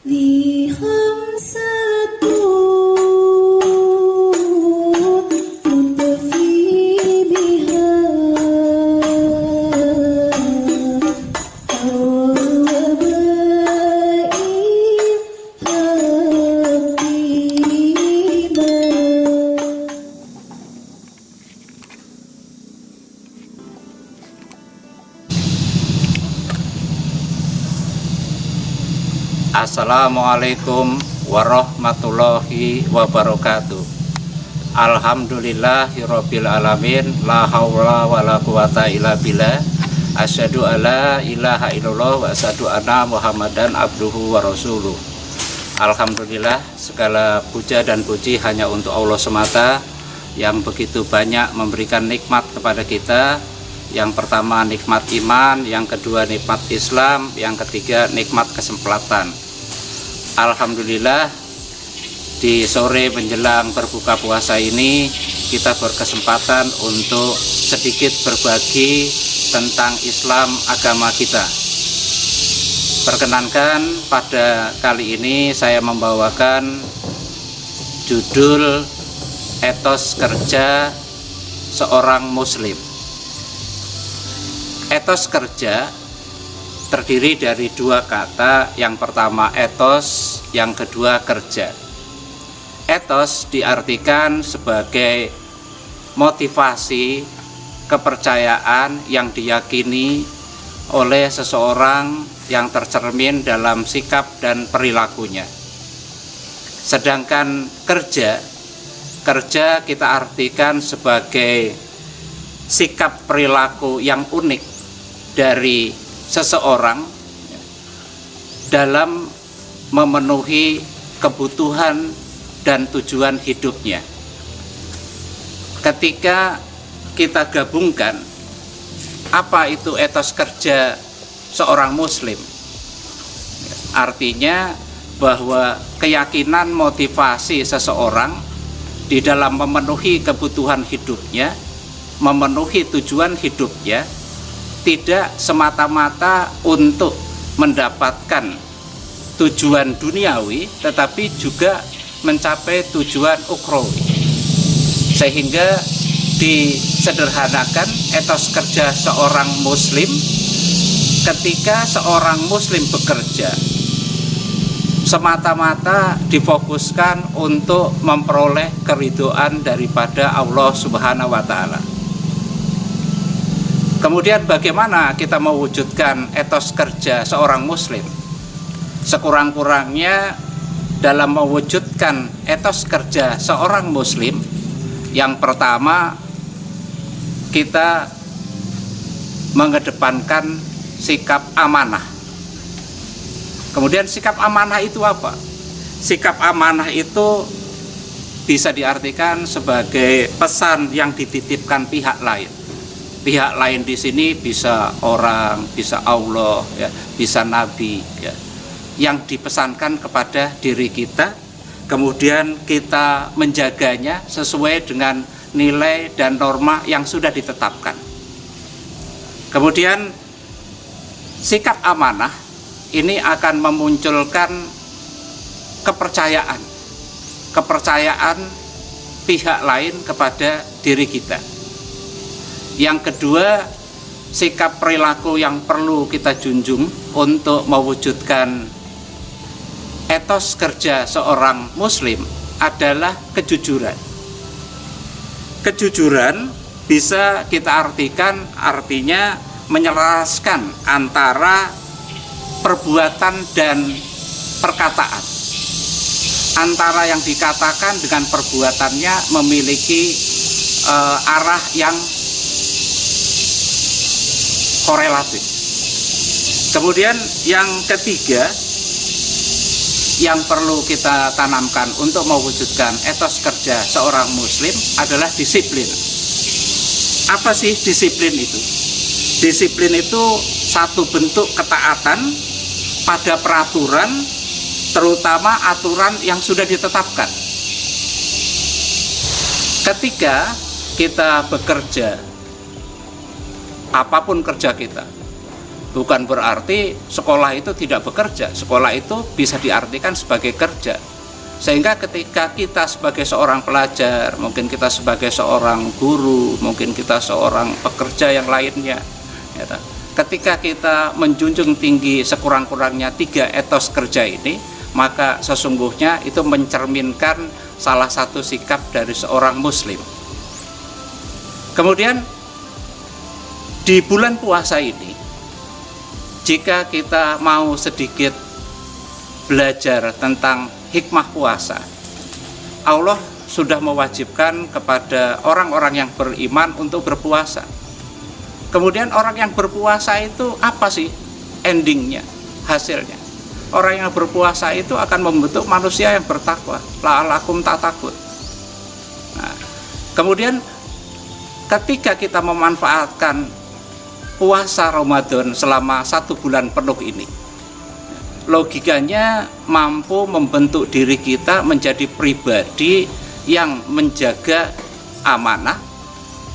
ذي خمسة تطفي بها الوباء حقيبا. Assalamualaikum warahmatullahi wabarakatuh. Alhamdulillahirabbil alamin, la haula wala quwata illa billah. Asyhadu alla ilaha illallah wa asyhadu anna Muhammadan abduhu wa rasuluh. Alhamdulillah, segala puja dan puji hanya untuk Allah semata yang begitu banyak memberikan nikmat kepada kita. Yang pertama nikmat iman, yang kedua nikmat Islam, yang ketiga nikmat kesempatan. Alhamdulillah, di sore menjelang berbuka puasa ini kita berkesempatan untuk sedikit berbagi tentang Islam agama kita. Perkenankan pada kali ini saya membawakan judul Etos Kerja Seorang Muslim. Etos kerja terdiri dari dua kata, yang pertama etos, yang kedua kerja. Etos diartikan sebagai motivasi, kepercayaan yang diyakini oleh seseorang yang tercermin dalam sikap dan perilakunya. Sedangkan kerja kita artikan sebagai sikap perilaku yang unik dari seseorang dalam memenuhi kebutuhan dan tujuan hidupnya. Ketika kita gabungkan apa itu etos kerja seorang muslim, artinya bahwa keyakinan motivasi seseorang di dalam memenuhi kebutuhan hidupnya, memenuhi tujuan hidupnya, tidak semata-mata untuk mendapatkan tujuan duniawi, tetapi juga mencapai tujuan ukhrawi. Sehingga disederhanakan etos kerja seorang muslim, ketika seorang muslim bekerja semata-mata difokuskan untuk memperoleh keridhaan daripada Allah Subhanahu wa Ta'ala. Kemudian bagaimana kita mewujudkan etos kerja seorang muslim? Sekurang-kurangnya dalam mewujudkan etos kerja seorang muslim, yang pertama kita mengedepankan sikap amanah. Kemudian sikap amanah itu apa? Sikap amanah itu bisa diartikan sebagai pesan yang dititipkan pihak lain. Pihak lain di sini bisa orang, bisa Allah, ya, bisa Nabi, ya, yang dipesankan kepada diri kita, kemudian kita menjaganya sesuai dengan nilai dan norma yang sudah ditetapkan. Kemudian sikap amanah ini akan memunculkan kepercayaan pihak lain kepada diri kita. Yang kedua, sikap perilaku yang perlu kita junjung untuk mewujudkan etos kerja seorang muslim adalah kejujuran. Kejujuran bisa kita artikan artinya menyelaraskan antara perbuatan dan perkataan. Antara yang dikatakan dengan perbuatannya memiliki arah yang korelatif. Kemudian yang ketiga yang perlu kita tanamkan untuk mewujudkan etos kerja seorang muslim adalah disiplin. Apa sih disiplin itu? Disiplin itu satu bentuk ketaatan pada peraturan, terutama aturan yang sudah ditetapkan. Ketika kita bekerja, apapun kerja kita, bukan berarti sekolah itu tidak bekerja. Sekolah itu bisa diartikan sebagai kerja. Sehingga ketika kita sebagai seorang pelajar, mungkin kita sebagai seorang guru, mungkin kita seorang pekerja yang lainnya, ya, ketika kita menjunjung tinggi sekurang-kurangnya 3 etos kerja ini, maka sesungguhnya itu mencerminkan salah satu sikap dari seorang muslim. Kemudian di bulan puasa ini, jika kita mau sedikit belajar tentang hikmah puasa, Allah sudah mewajibkan kepada orang-orang yang beriman untuk berpuasa. Kemudian orang yang berpuasa itu apa sih endingnya, hasilnya? Orang yang berpuasa itu akan membentuk manusia yang bertakwa, la'alakum tatakun. Nah, kemudian ketika kita memanfaatkan puasa Ramadan selama 1 bulan penuh ini, logikanya mampu membentuk diri kita menjadi pribadi yang menjaga amanah,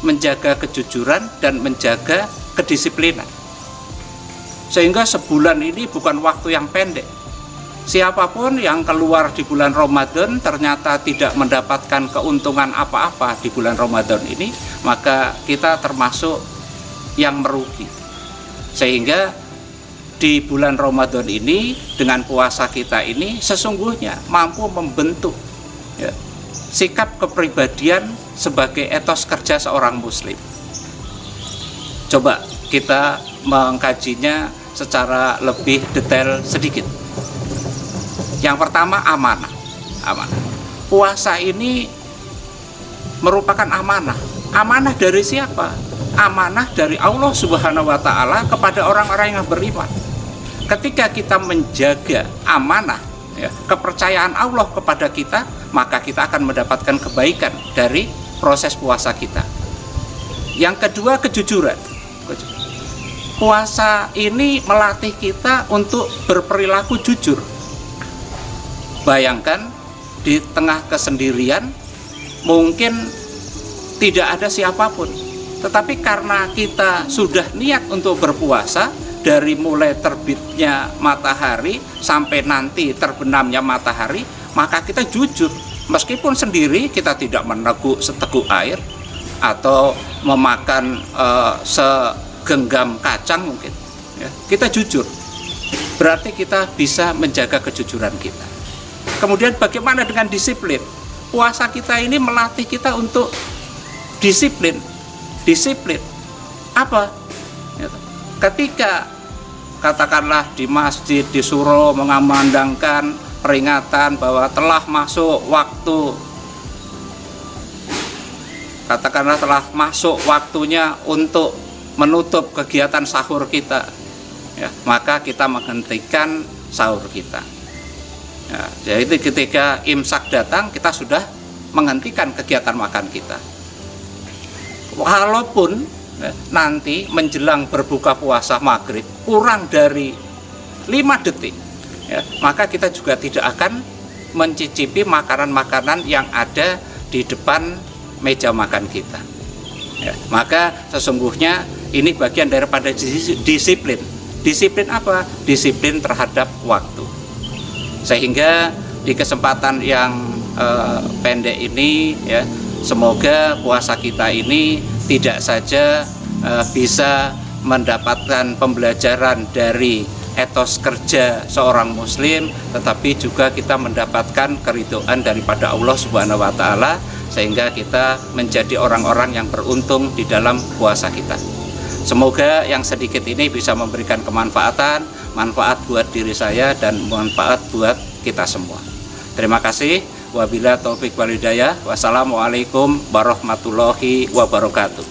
menjaga kejujuran, dan menjaga kedisiplinan. Sehingga sebulan ini bukan waktu yang pendek. Siapapun yang keluar di bulan Ramadan ternyata tidak mendapatkan keuntungan apa-apa di bulan Ramadan ini, maka kita termasuk yang merugi. Sehingga di bulan Ramadan ini, dengan puasa kita ini sesungguhnya mampu membentuk, ya, sikap kepribadian sebagai etos kerja seorang muslim. Coba kita mengkajinya secara lebih detail sedikit. Yang pertama, amanah. Puasa ini merupakan amanah. Amanah dari siapa? Amanah dari Allah Subhanahu wa Ta'ala kepada orang-orang yang beriman. Ketika kita menjaga amanah, ya, kepercayaan Allah kepada kita, maka kita akan mendapatkan kebaikan dari proses puasa kita. Yang kedua, kejujuran. Puasa ini melatih kita untuk berperilaku jujur. Bayangkan di tengah kesendirian mungkin tidak ada siapapun, tetapi karena kita sudah niat untuk berpuasa, dari mulai terbitnya matahari sampai nanti terbenamnya matahari, maka kita jujur. Meskipun sendiri kita tidak meneguk seteguk air atau memakan segenggam kacang mungkin, ya, kita jujur. Berarti kita bisa menjaga kejujuran kita. Kemudian bagaimana dengan disiplin? Puasa kita ini melatih kita untuk disiplin. Disiplin apa? Ketika katakanlah di masjid disuruh mengamandangkan peringatan bahwa telah masuk waktu, katakanlah telah masuk waktunya untuk menutup kegiatan sahur kita, ya, maka kita menghentikan sahur kita. Ya, jadi ketika imsak datang, kita sudah menghentikan kegiatan makan kita. Walaupun nanti menjelang berbuka puasa maghrib kurang dari 5 detik, ya, maka kita juga tidak akan mencicipi makanan-makanan yang ada di depan meja makan kita, ya. Maka sesungguhnya ini bagian daripada disiplin. Disiplin apa? Disiplin terhadap waktu. Sehingga di kesempatan yang pendek ini, ya, semoga puasa kita ini tidak saja bisa mendapatkan pembelajaran dari etos kerja seorang muslim, tetapi juga kita mendapatkan keridhaan daripada Allah Subhanahu wa Ta'ala, sehingga kita menjadi orang-orang yang beruntung di dalam puasa kita. Semoga yang sedikit ini bisa memberikan kemanfaatan, manfaat buat diri saya dan manfaat buat kita semua. Terima kasih. Wabillahi taufik wal hidayah. Wassalamualaikum warahmatullahi wabarakatuh.